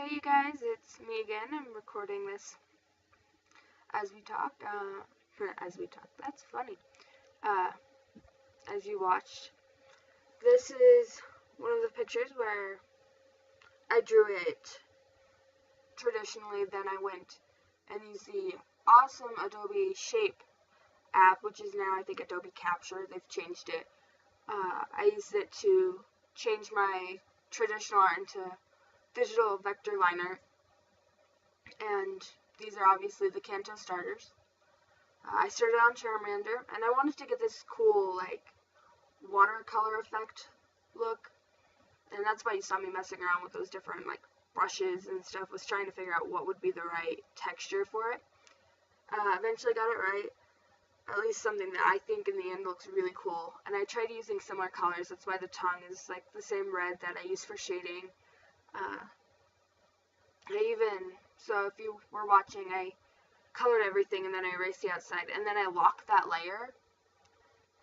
Hey you guys, it's me again. I'm recording this as we talk. That's funny. Uh, as you watched. This is one of the pictures where I drew it traditionally. Then I went and used the awesome Adobe Shape app, which is now I think Adobe Capture. They've changed it. I used it to change my traditional art into digital vector liner, and these are obviously the Kanto starters. I started on Charmander, and I wanted to get this cool, like, watercolor effect look, and that's why you saw me messing around with those different, like, brushes and stuff, was trying to figure out what would be the right texture for it. Eventually got it right, at least something that I think in the end looks really cool, and I tried using similar colors. That's why the tongue is, like, the same red that I use for shading. So if you were watching, I colored everything and then I erased the outside, and then I locked that layer,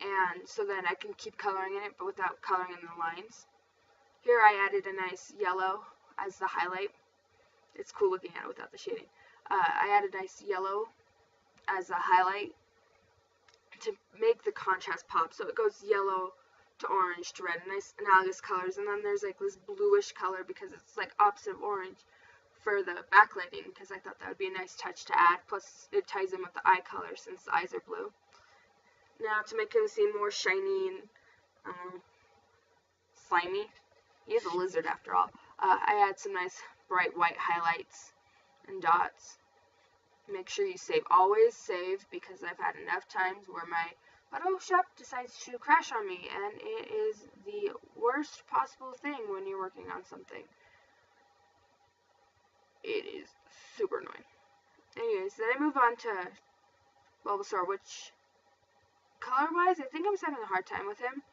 and so then I can keep coloring in it but without coloring in the lines. Here I added a nice yellow as the highlight. It's cool looking at it without the shading. I added a nice yellow as a highlight to make the contrast pop, so it goes yellow to orange to red, nice analogous colors, and then there's like this bluish color because it's like opposite of orange for the backlighting, because I thought that would be a nice touch to add, plus it ties in with the eye color since the eyes are blue. Now to make him seem more shiny and slimy, he is a lizard after all, I add some nice bright white highlights and dots. Make sure you save, always save, because I've had enough times where my Photoshop decides to crash on me, and it is the worst possible thing when you're working on something. It is super annoying. Anyways, then I move on to Bulbasaur, which color-wise, I think I was having a hard time with him,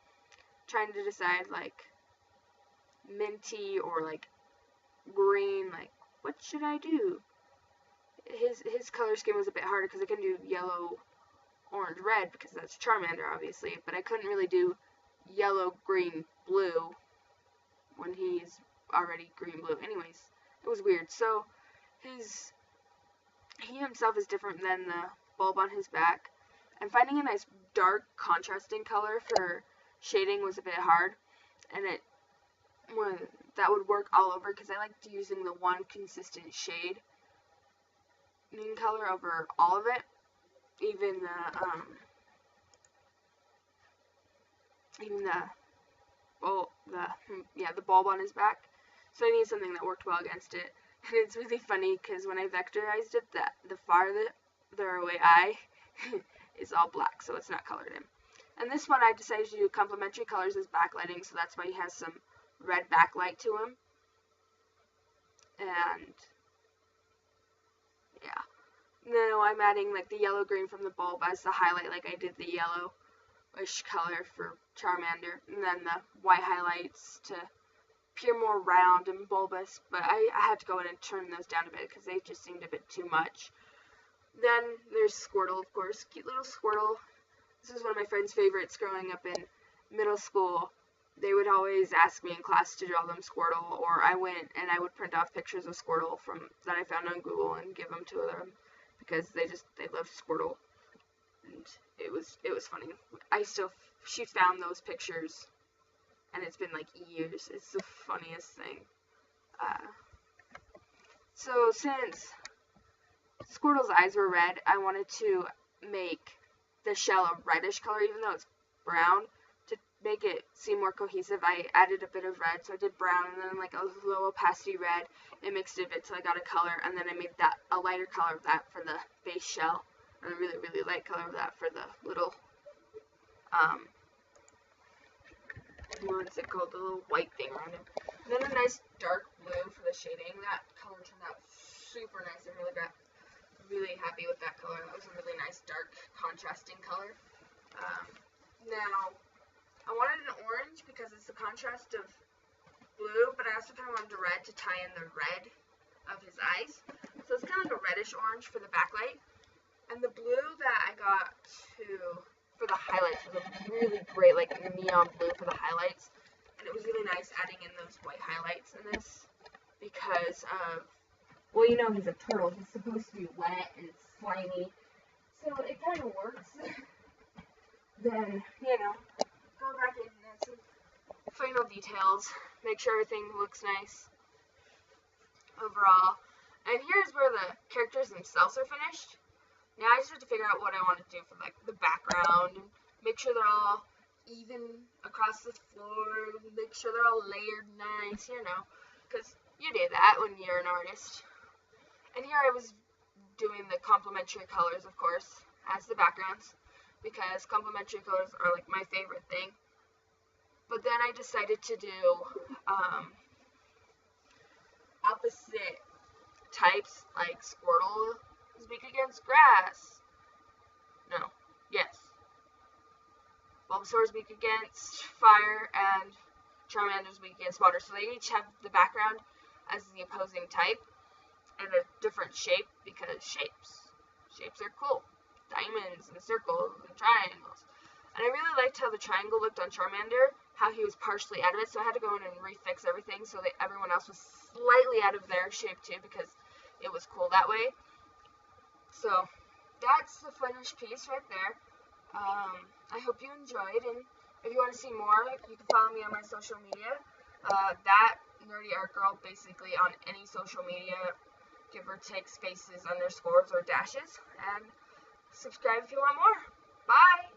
trying to decide, like, minty or, like, green, like, what should I do? His color scheme was a bit harder because I couldn't do yellow, orange, red, because that's Charmander, obviously, but I couldn't really do yellow, green, blue when he's already green, blue. Anyways, it was weird. So he himself is different than the bulb on his back, and finding a nice dark contrasting color for shading was a bit hard, and that would work all over because I liked using the one consistent shade in color over all of it, even the bulb on his back. So I need something that worked well against it. And it's really funny because when I vectorized it, the farther away eye is all black, so it's not colored in. And this one I decided to do complementary colors as backlighting, so that's why he has some red backlight to him. And yeah. Now I'm adding like the yellow green from the bulb as the highlight, like I did the yellowish color for Charmander, and then the white highlights to appear more round and bulbous, but I had to go in and turn those down a bit because they just seemed a bit too much. Then there's Squirtle, of course, cute little Squirtle. This is one of my friend's favorites growing up in middle school. They would always ask me in class to draw them Squirtle, or I went and I would print off pictures of Squirtle that I found on Google and give them to them because they loved Squirtle, and it was funny. She found those pictures, and it's been like years. It's the funniest thing. So since Squirtle's eyes were red, I wanted to make the shell a reddish color, even though it's brown. To make it seem more cohesive, I added a bit of red, so I did brown and then like a low opacity red and mixed it a bit till I got a color, and then I made that a lighter color of that for the base shell, and a really, really light color of that for the little, what is it called, the little white thing around him. And then a nice dark blue for the shading. That color turned out super nice. I really got really happy with that color. That was a really nice dark contrasting color. Now I wanted an orange because it's the contrast of blue, but I also kind of wanted the red to tie in the red of his eyes. So it's kind of like a reddish orange for the backlight. And the blue that I got for the highlights was a really great, like, neon blue for the highlights. And it was really nice adding in those white highlights in this. because of, well, you know he's a turtle. He's supposed to be wet and slimy. So it kind of works. Then, you know, go back in and add some final details. Make sure everything looks nice overall. And here's where the characters themselves are finished. Now I just have to figure out what I want to do for like the background and make sure they're all even across the floor, make sure they're all layered nice, you know, because you do that when you're an artist. And here I was doing the complementary colors, of course, as the backgrounds, because complementary colors are like my favorite thing. But then I decided to do opposite types, like Squirtle is weak against grass. No. Yes. Bulbasaur is weak against fire, and Charmander is weak against water. So they each have the background as the opposing type and a different shape, because shapes are cool. Diamonds and circles and triangles. And I really liked how the triangle looked on Charmander, how he was partially out of it, so I had to go in and refix everything so that everyone else was slightly out of their shape too, because it was cool that way. So that's the finished piece right there. I hope you enjoyed, and if you want to see more, you can follow me on my social media. That Nerdy Art Girl, basically on any social media, give or take spaces, underscores, or dashes, and subscribe if you want more. Bye!